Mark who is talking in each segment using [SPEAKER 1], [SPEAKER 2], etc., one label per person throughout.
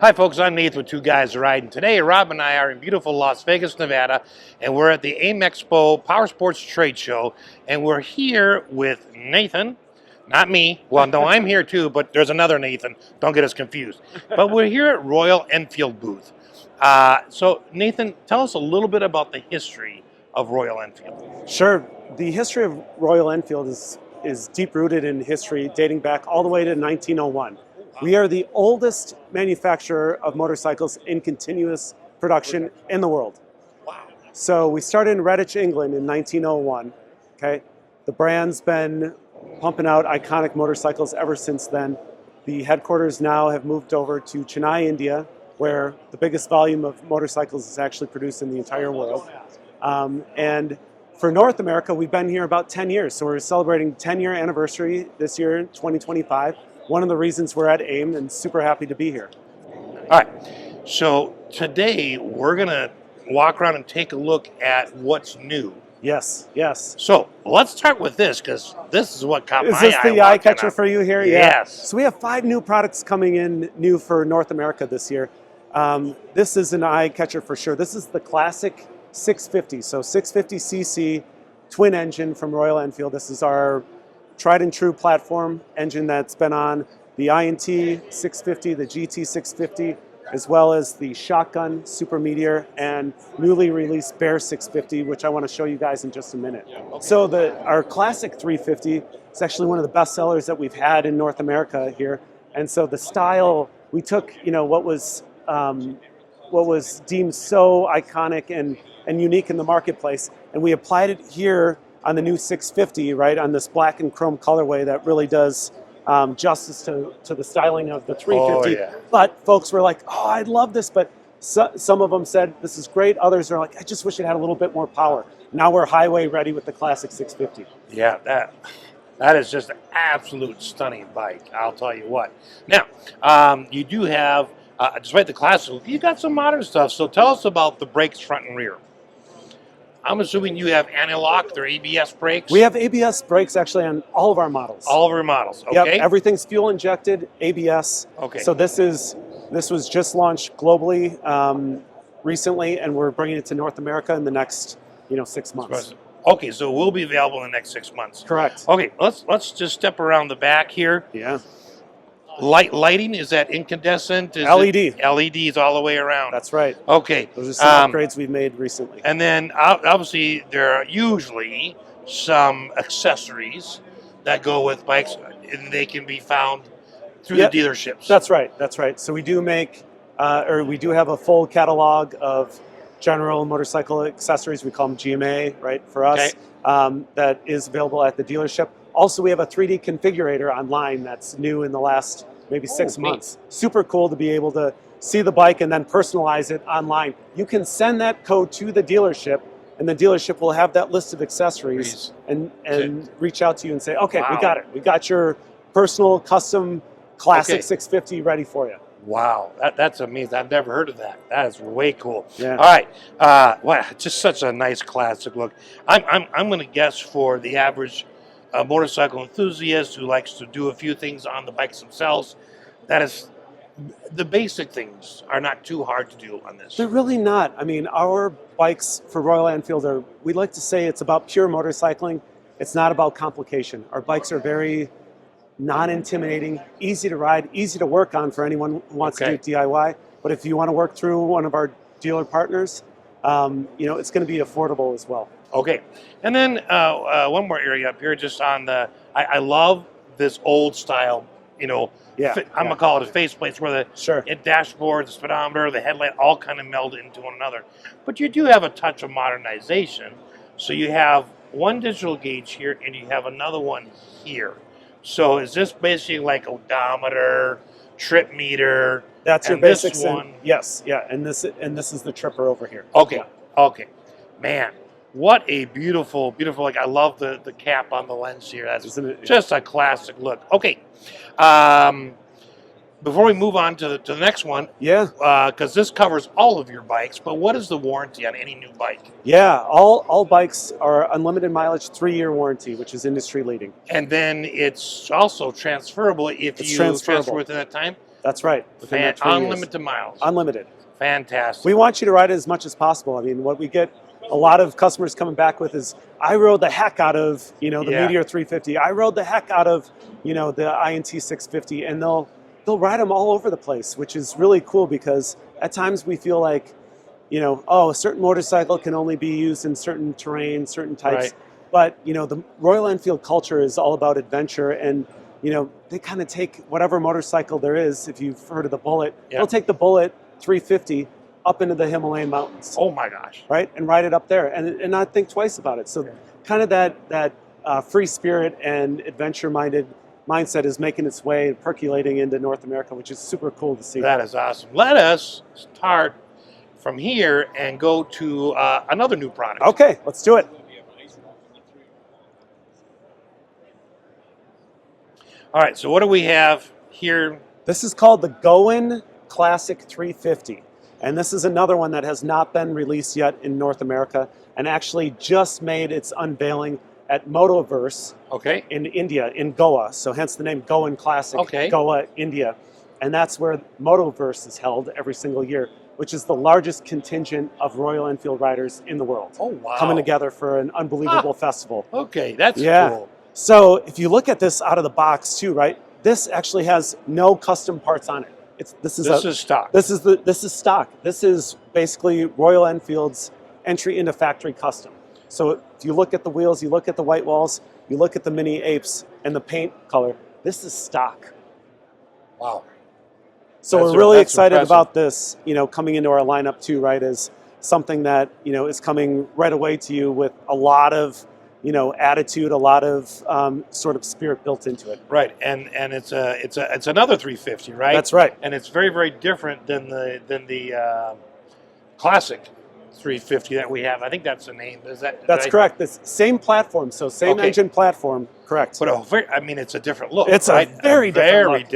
[SPEAKER 1] Hi folks, I'm Nathan with Two Guys Riding. Today Rob and I are in beautiful Las Vegas, Nevada, and we're at the AIM Expo Power Sports Trade Show, and we're here with Nathan, not me. Well, no, I'm here too, but there's another Nathan. Don't get us confused. But we're here at Royal Enfield booth. So Nathan, tell us a little bit about the history of Royal Enfield.
[SPEAKER 2] Sure. The history of Royal Enfield is deep-rooted in history, dating back all the way to 1901. We are the oldest manufacturer of motorcycles in continuous production in the world.
[SPEAKER 1] Wow.
[SPEAKER 2] So we started in Redditch, England in 1901. Okay, the brand's been pumping out iconic motorcycles ever since then. The headquarters now have moved over to Chennai, India, where the biggest volume of motorcycles is actually produced in the entire world. And for North America, we've been here about 10 years. So we're celebrating 10-year anniversary this year, 2025. One of the reasons we're at AIM, and super happy to be here.
[SPEAKER 1] All right, so today we're going to walk around and take a look at what's new.
[SPEAKER 2] Yes, yes.
[SPEAKER 1] So let's start with this, because this is what caught my eye.
[SPEAKER 2] Is this the eye catcher for you here?
[SPEAKER 1] Yes.
[SPEAKER 2] Yeah. So we have 5 new products coming in new for North America this year. This is an eye catcher for sure. This is the Classic 650. So 650cc twin engine from Royal Enfield. This is our tried and true platform engine that's been on the INT 650, the GT 650, as well as the Shotgun Super Meteor and newly released Bear 650, which I want to show you guys in just a minute. Okay. So our Classic 350 is actually one of the best sellers that we've had in North America here. And so the style, we took, what was deemed so iconic and unique in the marketplace, and we applied it here on the new 650, right, on this black and chrome colorway that really does justice to the styling of the 350.
[SPEAKER 1] Oh, yeah.
[SPEAKER 2] But folks were like, oh, I love this, but some of them said, this is great. Others are like, I just wish it had a little bit more power. Now we're highway ready with the Classic 650.
[SPEAKER 1] Yeah, that is just an absolute stunning bike, I'll tell you what. Now, you do have, despite the Classic, you got some modern stuff, so tell us about the brakes front and rear. I'm assuming you have anti-lock, they're ABS brakes?
[SPEAKER 2] We have ABS brakes actually on all of our models.
[SPEAKER 1] All of our models, okay.
[SPEAKER 2] Yep, everything's fuel injected, ABS.
[SPEAKER 1] Okay.
[SPEAKER 2] So this was just launched globally recently, and we're bringing it to North America in the next 6 months.
[SPEAKER 1] Okay, so it will be available in the next 6 months.
[SPEAKER 2] Correct.
[SPEAKER 1] Okay, let's just step around the back here.
[SPEAKER 2] Yeah.
[SPEAKER 1] Lighting, is that incandescent?
[SPEAKER 2] LED.
[SPEAKER 1] LEDs all the way around.
[SPEAKER 2] That's right.
[SPEAKER 1] Okay.
[SPEAKER 2] Those are some upgrades we've made recently.
[SPEAKER 1] And then obviously there are usually some accessories that go with bikes, and they can be found through the dealerships.
[SPEAKER 2] That's right. That's right. So we do make, we do have a full catalog of general motorcycle accessories. We call them GMA, right, for us. Okay. That is available at the dealership. Also, we have a 3D configurator online that's new in the last maybe 6 months. Super cool to be able to see the bike and then personalize it online. You can send that code to the dealership, and the dealership will have that list of accessories and reach out to you and say, okay, wow, we got it. We got your personal custom Classic 650 ready for you.
[SPEAKER 1] Wow, that's amazing. I've never heard of that. That is way cool.
[SPEAKER 2] Yeah.
[SPEAKER 1] All right, wow, just such a nice classic look. I'm going to guess for the average motorcycle enthusiast who likes to do a few things on the bikes themselves, that is, the basic things are not too hard to do on this.
[SPEAKER 2] They're really not. I mean, our bikes for Royal Enfield we like to say it's about pure motorcycling. It's not about complication. Our bikes are very non-intimidating, easy to ride, easy to work on for anyone who wants to do DIY. But if you want to work through one of our dealer partners, it's going to be affordable as well.
[SPEAKER 1] Okay, and then one more area up here, just on the, I love this old style, I'm going to call it a faceplate, where the dashboard, the speedometer, the headlight all kind of meld into one another. But you do have a touch of modernization. So you have one digital gauge here, and you have another one here. So is this basically like odometer, trip meter?
[SPEAKER 2] That's your basic one. Yes, yeah, and this is the tripper over here.
[SPEAKER 1] Okay, okay, man. What a beautiful, beautiful, I love the cap on the lens here. That's just a classic look. Okay, before we move on to the next one, because this covers all of your bikes, but what is the warranty on any new bike?
[SPEAKER 2] Yeah, all bikes are unlimited mileage, 3-year warranty, which is industry leading.
[SPEAKER 1] And then it's also transferable if you transfer within that time?
[SPEAKER 2] That's right. Within that 3 years.
[SPEAKER 1] Unlimited miles.
[SPEAKER 2] Unlimited.
[SPEAKER 1] Fantastic.
[SPEAKER 2] We want you to ride it as much as possible. I mean, what we get a lot of customers coming back with is, I rode the heck out of, the Meteor 350. I rode the heck out of, the INT 650, and they'll ride them all over the place, which is really cool because at times we feel like, a certain motorcycle can only be used in certain terrain, certain types.
[SPEAKER 1] Right.
[SPEAKER 2] But, the Royal Enfield culture is all about adventure, and, they kind of take whatever motorcycle there is. If you've heard of the Bullet, they'll take the Bullet 350 up into the Himalayan mountains.
[SPEAKER 1] Oh my gosh.
[SPEAKER 2] Right? And ride it up there and not think twice about it. So kind of that free spirit and adventure-minded mindset is making its way and percolating into North America, which is super cool to see.
[SPEAKER 1] That is awesome. Let us start from here and go to another new product.
[SPEAKER 2] Okay, let's do it.
[SPEAKER 1] All right, so what do we have here?
[SPEAKER 2] This is called the Goen Classic 350. And this is another one that has not been released yet in North America and actually just made its unveiling at Motoverse in India, in Goa. So hence the name Goen Classic, Goa, India. And that's where Motoverse is held every single year, which is the largest contingent of Royal Enfield riders in the world.
[SPEAKER 1] Oh, wow.
[SPEAKER 2] Coming together for an unbelievable festival.
[SPEAKER 1] Okay, that's cool.
[SPEAKER 2] So if you look at this out of the box too, right? This actually has no custom parts on it. This is
[SPEAKER 1] stock.
[SPEAKER 2] This is stock. This is basically Royal Enfield's entry into factory custom. So if you look at the wheels, you look at the white walls, you look at the mini apes and the paint color, this is stock.
[SPEAKER 1] Wow.
[SPEAKER 2] So we're really excited about this, coming into our lineup too, right? As something that, is coming right away to you with a lot of, attitude, a lot of sort of spirit built into it.
[SPEAKER 1] Right, and it's another 350, right?
[SPEAKER 2] That's right.
[SPEAKER 1] And it's very, very different than the classic 350 that we have. I think that's the name. That's
[SPEAKER 2] correct. The same platform, so same engine platform. Correct.
[SPEAKER 1] But it's a different look.
[SPEAKER 2] It's
[SPEAKER 1] right?
[SPEAKER 2] a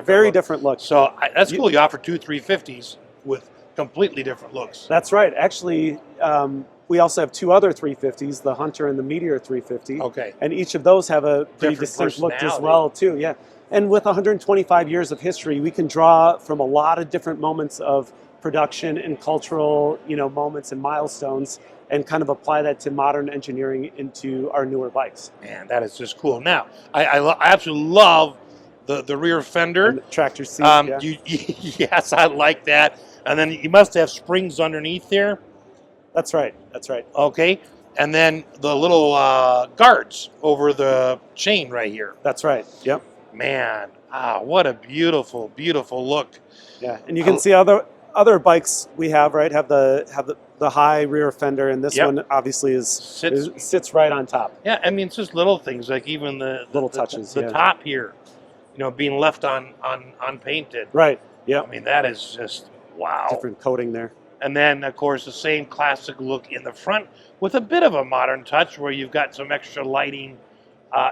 [SPEAKER 2] very different look.
[SPEAKER 1] So that's cool. You offer two 350s with completely different looks.
[SPEAKER 2] That's right. Actually, we also have two other 350s, the Hunter and the Meteor 350.
[SPEAKER 1] Okay.
[SPEAKER 2] And each of those have a pretty distinct look as well, too. Yeah. And with 125 years of history, we can draw from a lot of different moments of production and cultural, moments and milestones, and kind of apply that to modern engineering into our newer bikes.
[SPEAKER 1] Man, that is just cool. Now, I absolutely love the rear fender.
[SPEAKER 2] And the tractor seat.
[SPEAKER 1] Yes, I like that. And then you must have springs underneath there.
[SPEAKER 2] That's right. That's right.
[SPEAKER 1] Okay. And then the little guards over the chain right here.
[SPEAKER 2] That's right. Yep.
[SPEAKER 1] Man, what a beautiful, beautiful look.
[SPEAKER 2] Yeah, and you can see other bikes we have, right, have the high rear fender, and this one obviously sits right on top.
[SPEAKER 1] Yeah, I mean, it's just little things, like even the
[SPEAKER 2] little touches.
[SPEAKER 1] The top here, being left unpainted.
[SPEAKER 2] Right. Yeah.
[SPEAKER 1] I mean, that is just wow.
[SPEAKER 2] Different coating there.
[SPEAKER 1] And then, of course, the same classic look in the front with a bit of a modern touch where you've got some extra lighting.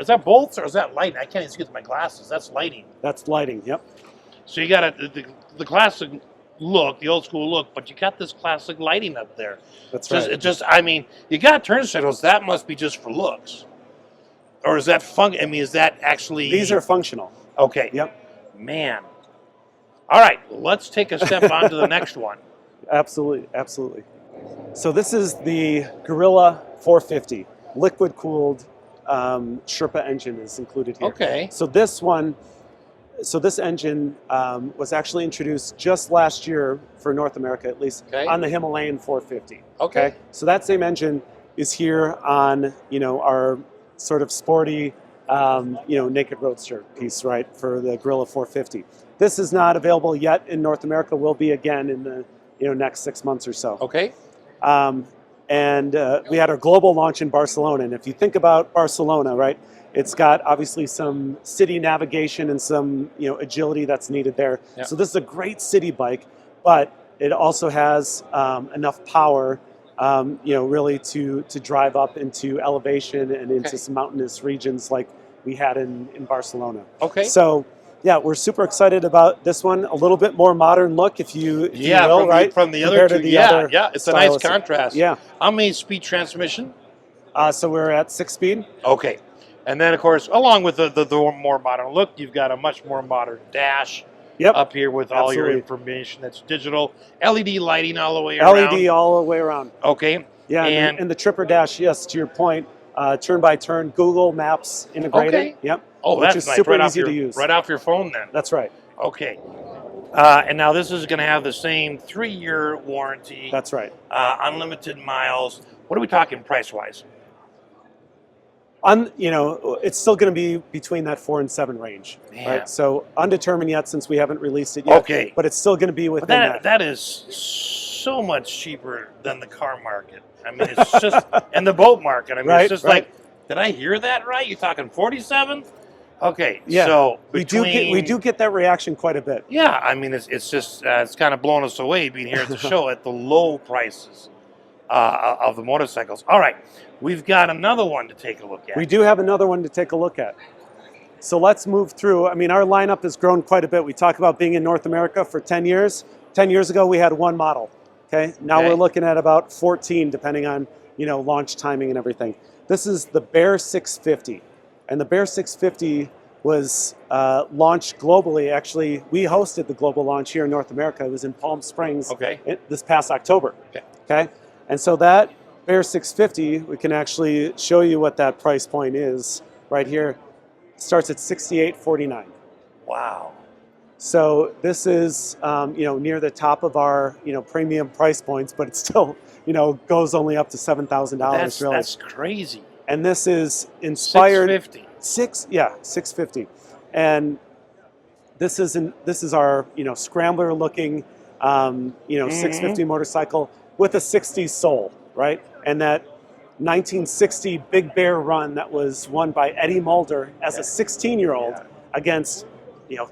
[SPEAKER 1] Is that bolts or is that lighting? I can't even see with my glasses. That's lighting.
[SPEAKER 2] That's lighting, yep.
[SPEAKER 1] So you got the classic look, the old school look, but you got this classic lighting up there.
[SPEAKER 2] That's right.
[SPEAKER 1] I mean, you got turn signals. That must be just for looks. Or is that is that actually...
[SPEAKER 2] These are functional.
[SPEAKER 1] Okay.
[SPEAKER 2] Yep.
[SPEAKER 1] Man. All right, let's take a step on to the next one.
[SPEAKER 2] Absolutely, absolutely. So this is the Gorilla 450, liquid-cooled Sherpa engine is included here.
[SPEAKER 1] Okay.
[SPEAKER 2] So this engine was actually introduced just last year for North America, at least, on the Himalayan 450.
[SPEAKER 1] Okay.
[SPEAKER 2] So that same engine is here on, our sort of sporty, naked roadster piece, right, for the Gorilla 450. This is not available yet in North America. Will be again in the next 6 months or so.
[SPEAKER 1] Okay.
[SPEAKER 2] And we had our global launch in Barcelona. And if you think about Barcelona, right, it's got obviously some city navigation and some agility that's needed there. Yep. So this is a great city bike, but it also has enough power, really to drive up into elevation and into some mountainous regions like we had in Barcelona.
[SPEAKER 1] Okay.
[SPEAKER 2] So. Yeah, we're super excited about this one. A little bit more modern look, if you will, right?
[SPEAKER 1] From the other two. Yeah, it's a nice contrast.
[SPEAKER 2] Yeah.
[SPEAKER 1] How many speed transmission?
[SPEAKER 2] So we're at 6-speed.
[SPEAKER 1] Okay. And then, of course, along with the more modern look, you've got a much more modern dash. up here with all your information. That's digital, LED lighting all the way around.
[SPEAKER 2] LED all the way around.
[SPEAKER 1] Okay.
[SPEAKER 2] Yeah, and the Tripper Dash, yes, to your point, turn by turn, Google Maps integrated.
[SPEAKER 1] Okay.
[SPEAKER 2] Yep.
[SPEAKER 1] Oh,
[SPEAKER 2] which
[SPEAKER 1] that's
[SPEAKER 2] is
[SPEAKER 1] nice.
[SPEAKER 2] super
[SPEAKER 1] Right
[SPEAKER 2] easy to use.
[SPEAKER 1] Right off your phone then.
[SPEAKER 2] That's right.
[SPEAKER 1] Okay. And now this is going to have the same 3-year warranty.
[SPEAKER 2] That's right.
[SPEAKER 1] Unlimited miles. What are we talking price-wise?
[SPEAKER 2] It's still going to be between that 4 and 7 range.
[SPEAKER 1] Man.
[SPEAKER 2] Right? So undetermined yet since we haven't released it yet.
[SPEAKER 1] Okay.
[SPEAKER 2] But it's still going to be within that.
[SPEAKER 1] That is so much cheaper than the car market. I mean, it's just, and the boat market. I mean, it's just like, did I hear that right? You're talking 47? Okay,
[SPEAKER 2] yeah.
[SPEAKER 1] So
[SPEAKER 2] we do get that reaction quite a bit.
[SPEAKER 1] Yeah, I mean, it's just it's kind of blown us away being here at the show at the low prices of the motorcycles. All right, we've got another one to take a look at.
[SPEAKER 2] We do have another one to take a look at. So let's move through. I mean, our lineup has grown quite a bit. We talk about being in North America for 10 years. 10 years ago, we had one model. Okay, now we're looking at about 14, depending on launch timing and everything. This is the Bear 650. And the Bear 650 was launched globally. Actually, we hosted the global launch here in North America. It was in Palm Springs this past October. Okay. And so that Bear 650, we can actually show you what that price point is right here. It starts at $68.49.
[SPEAKER 1] Wow.
[SPEAKER 2] So this is near the top of our premium price points, but it still goes only up to $7,000. Really,
[SPEAKER 1] that's crazy.
[SPEAKER 2] And this is inspired.
[SPEAKER 1] 650.
[SPEAKER 2] 650. And this is our scrambler looking 650 motorcycle with a 60s soul, right? And that 1960 Big Bear run that was won by Eddie Mulder as a 16-year-old against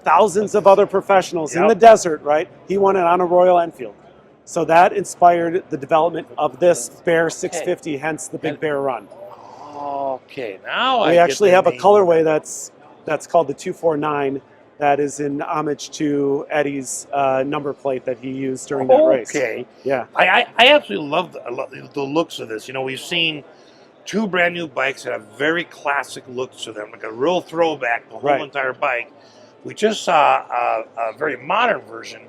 [SPEAKER 2] thousands of other professionals in the desert, right? He won it on a Royal Enfield. So that inspired the development of this Bear 650, hence the Big Bear run.
[SPEAKER 1] Okay, now
[SPEAKER 2] we actually have a colorway that's called the 249 that is in homage to Eddie's number plate that he used during that race.
[SPEAKER 1] Okay,
[SPEAKER 2] yeah,
[SPEAKER 1] I absolutely love the looks of this. We've seen 2 brand new bikes that have very classic looks to them, like a real throwback, the whole entire bike. We just saw a very modern version.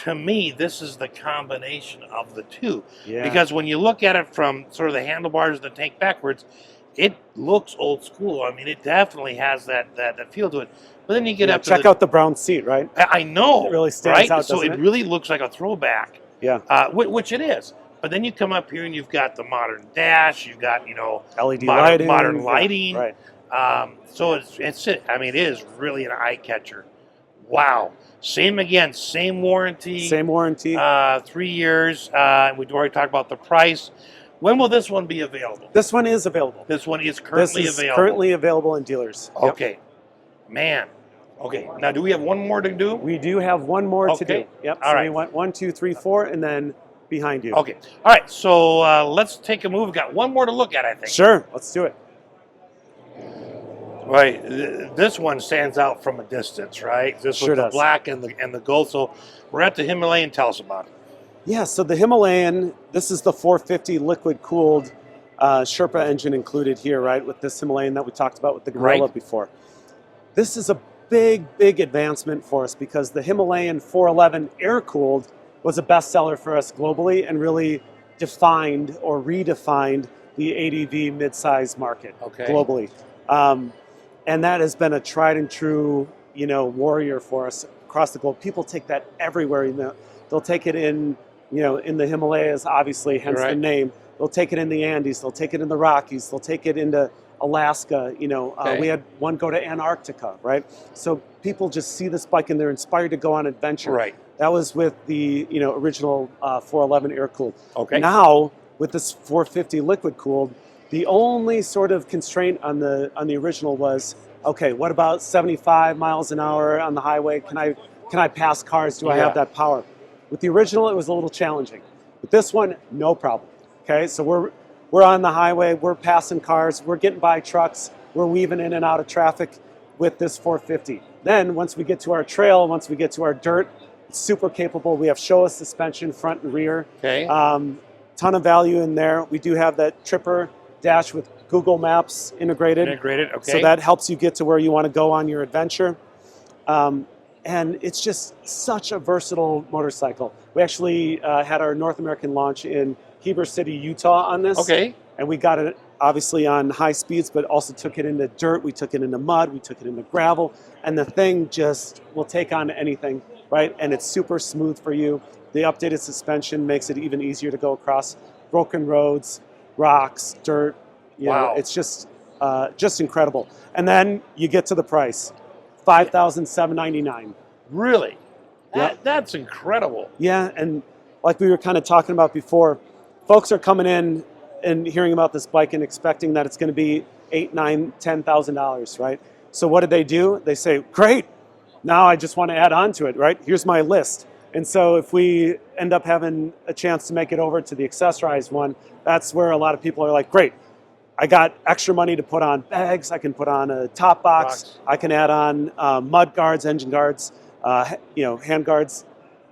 [SPEAKER 1] To me, this is the combination of the two. Yeah. Because when you look at it from sort of the handlebars and the tank backwards, it looks old school. I mean, it definitely has that feel to it. But then you get up to
[SPEAKER 2] check out the brown seat, right?
[SPEAKER 1] I know.
[SPEAKER 2] It really stands out,
[SPEAKER 1] so it really looks like a throwback.
[SPEAKER 2] Yeah.
[SPEAKER 1] Which it is. But then you come up here and you've got the modern dash, you've got,
[SPEAKER 2] LED
[SPEAKER 1] modern lighting.
[SPEAKER 2] Yeah, right.
[SPEAKER 1] So I mean, it is really an eye catcher. Wow. Same warranty.
[SPEAKER 2] Same warranty.
[SPEAKER 1] 3 years. We've already talked about the price. When will this one be available?
[SPEAKER 2] This one is available.
[SPEAKER 1] This one is currently available.
[SPEAKER 2] Currently available in dealers.
[SPEAKER 1] Okay. Yep. Man. Okay. Now, do we have one more to do?
[SPEAKER 2] We do have one more to do. Yep.
[SPEAKER 1] All right.
[SPEAKER 2] We went 1, 2, 3, 4, and then behind you.
[SPEAKER 1] Okay. All right. So let's take a move. We've got one more to look at, I think.
[SPEAKER 2] Sure. Let's do it.
[SPEAKER 1] Right, this one stands out from a distance, right? This with the black and the gold. So we're at the Himalayan. Tell us about it.
[SPEAKER 2] Yeah, so the Himalayan, this is the 450 liquid-cooled Sherpa engine included here, right? With this Himalayan that we talked about with the Gorilla before. This is a big advancement for us because the Himalayan 411 air-cooled was a bestseller for us globally and really defined or redefined the ADV mid-size market globally. And that has been a tried and true, warrior for us across the globe. People take that everywhere. They'll take it in, in the Himalayas, obviously, hence the name. They'll take it in the Andes. They'll take it in the Rockies. They'll take it into Alaska. We had one go to Antarctica, right? So people just see this bike and they're inspired to go on adventure.
[SPEAKER 1] Right.
[SPEAKER 2] That was with the, original 411 air-cooled.
[SPEAKER 1] Okay.
[SPEAKER 2] Now, with this 450 liquid-cooled, the only sort of constraint on the original was, okay, what about 75 miles an hour on the highway? Can I pass cars? Do I have that power? With the original, it was a little challenging. With this one, no problem. Okay, so we're on the highway, we're passing cars, we're getting by trucks, we're weaving in and out of traffic with this 450. Then once we get to our trail, once we get to our dirt, it's super capable. We have Showa suspension front and rear.
[SPEAKER 1] Okay.
[SPEAKER 2] Ton of value in there. We do have that Tripper dash with Google Maps integrated.
[SPEAKER 1] Okay.
[SPEAKER 2] So that helps you get to where you want to go on your adventure. And and it's just such a versatile motorcycle. We actually had our North American launch in Heber City, Utah on this.
[SPEAKER 1] Okay.
[SPEAKER 2] And we got it obviously on high speeds, but also took it into dirt, we took it into mud, we took it into gravel, and the thing just will take on anything, right? And it's super smooth for you. The updated suspension makes it even easier to go across broken roads, rocks, dirt. You know, it's just incredible. And then you get to the price, $5,799.
[SPEAKER 1] Really?
[SPEAKER 2] Yep.
[SPEAKER 1] That's incredible.
[SPEAKER 2] Yeah, and like we were kind of talking about before, folks are coming in and hearing about this bike and expecting that it's going to be $8,000, $9,000, $10,000, right? So what do? They say, great, now I just want to add on to it, right? Here's my list. And so if we end up having a chance to make it over to the accessorized one, that's where a lot of people are like, great, I got extra money to put on bags, I can put on a top box, I can add on mud guards, engine guards, hand guards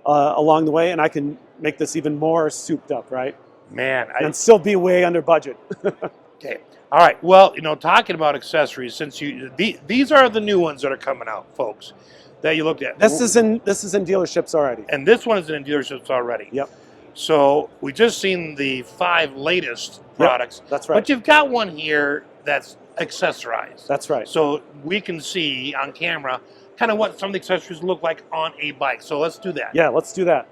[SPEAKER 2] along the way, and I can make this even more souped up, right?
[SPEAKER 1] Man,
[SPEAKER 2] and still be way under budget.
[SPEAKER 1] Okay. All right. Well, talking about accessories, since these are the new ones that are coming out, folks, that you looked at.
[SPEAKER 2] This is in dealerships already.
[SPEAKER 1] And this one is in dealerships already.
[SPEAKER 2] Yep.
[SPEAKER 1] So we just seen the 5 latest products.
[SPEAKER 2] Yep, that's right.
[SPEAKER 1] But you've got one here that's accessorized.
[SPEAKER 2] That's right.
[SPEAKER 1] So we can see on camera kind of what some of the accessories look like on a bike. So let's do that.
[SPEAKER 2] Yeah, let's do that.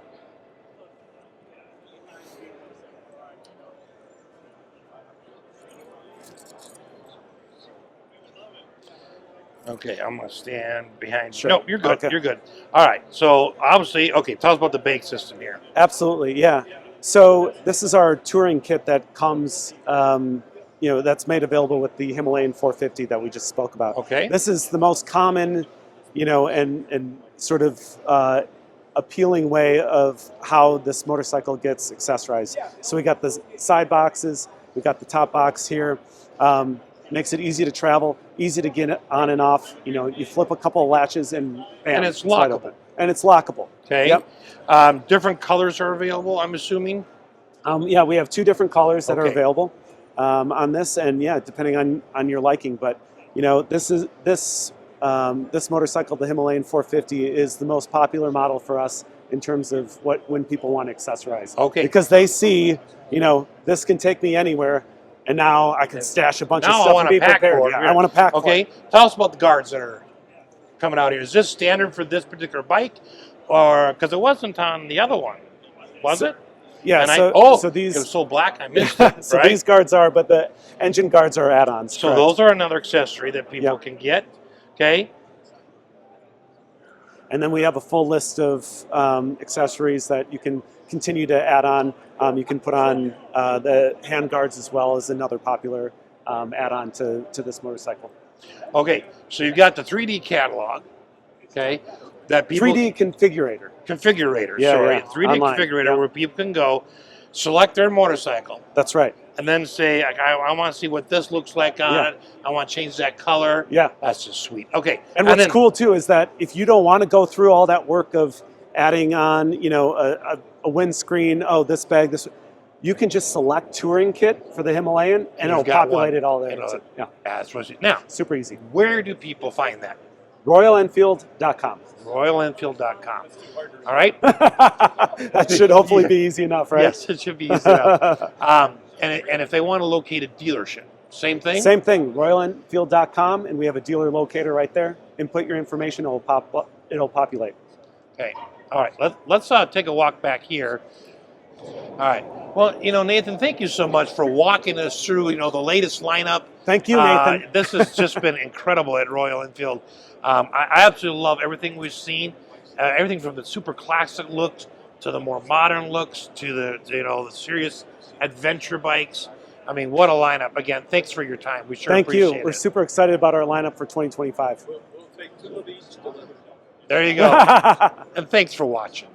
[SPEAKER 1] Okay, I'm going to stand behind you.
[SPEAKER 2] Sure.
[SPEAKER 1] No, you're good.
[SPEAKER 2] Okay.
[SPEAKER 1] You're good. All right. So obviously, okay, tell us about the bake system here.
[SPEAKER 2] Absolutely, yeah. So this is our touring kit that comes, that's made available with the Himalayan 450 that we just spoke about.
[SPEAKER 1] Okay.
[SPEAKER 2] This is the most common, and sort of appealing way of how this motorcycle gets accessorized. So we got the side boxes, we got the top box here. Makes it easy to travel, easy to get it on and off. You flip a couple of latches and bam,
[SPEAKER 1] And it's lockable.
[SPEAKER 2] open. And it's lockable.
[SPEAKER 1] Okay.
[SPEAKER 2] Yep.
[SPEAKER 1] Different colors are available, I'm assuming?
[SPEAKER 2] Yeah, we have 2 different colors that are
[SPEAKER 1] Okay.
[SPEAKER 2] available on this, and yeah, depending on your liking. But this motorcycle, the Himalayan 450, is the most popular model for us in terms of when people want to accessorize.
[SPEAKER 1] Okay.
[SPEAKER 2] Because they see, this can take me anywhere. And now I can stash a bunch of stuff and be prepared.
[SPEAKER 1] For it.
[SPEAKER 2] Yeah, I want to pack for it.
[SPEAKER 1] Okay, tell us about the guards that are coming out here. Is this standard for this particular bike? Or, because it wasn't on the other one, was it?
[SPEAKER 2] Yeah,
[SPEAKER 1] And
[SPEAKER 2] so these...
[SPEAKER 1] it was so black, I missed it,
[SPEAKER 2] So
[SPEAKER 1] right?
[SPEAKER 2] these guards are, but the engine guards are add-ons.
[SPEAKER 1] So
[SPEAKER 2] correct.
[SPEAKER 1] those are another accessory that people can get, okay?
[SPEAKER 2] And then we have a full list of accessories that you can continue to add on. You can put on the hand guards as well as another popular add-on to this motorcycle.
[SPEAKER 1] Okay, so you've got the 3D catalog, okay? That people
[SPEAKER 2] 3D configurator.
[SPEAKER 1] Configurator,
[SPEAKER 2] Yeah,
[SPEAKER 1] sorry.
[SPEAKER 2] yeah.
[SPEAKER 1] 3D
[SPEAKER 2] Online,
[SPEAKER 1] configurator
[SPEAKER 2] yeah.
[SPEAKER 1] where people can go, select their motorcycle,
[SPEAKER 2] That's right.
[SPEAKER 1] and then say, I want to see what this looks like on it. I want to change that color.
[SPEAKER 2] Yeah.
[SPEAKER 1] That's just sweet. Okay.
[SPEAKER 2] And what's
[SPEAKER 1] then,
[SPEAKER 2] cool too is that if you don't want to go through all that work of adding on, a windscreen, this bag, this, you can just select touring kit for the Himalayan and it'll populate it all there. Yeah.
[SPEAKER 1] That's what now,
[SPEAKER 2] Super easy.
[SPEAKER 1] where do people find that?
[SPEAKER 2] RoyalEnfield.com.
[SPEAKER 1] RoyalEnfield.com. All right.
[SPEAKER 2] That should hopefully be easy enough, right?
[SPEAKER 1] Yes, it should be easy enough. And if they want to locate a dealership, same thing?
[SPEAKER 2] Same thing, RoyalEnfield.com, and we have a dealer locator right there. Input your information, it'll populate.
[SPEAKER 1] Okay. All right. Let's take a walk back here. All right. Well, Nathan, thank you so much for walking us through, the latest lineup.
[SPEAKER 2] Thank you, Nathan.
[SPEAKER 1] This has just been incredible at Royal Enfield. I absolutely love everything we've seen. Everything from the super classic looks to the more modern looks to the serious adventure bikes. I mean, what a lineup. Again, thanks for your time. We sure appreciate it.
[SPEAKER 2] Thank you. We're super excited about our lineup for 2025.
[SPEAKER 1] We'll take 2 of each delivered. There you go. And thanks for watching.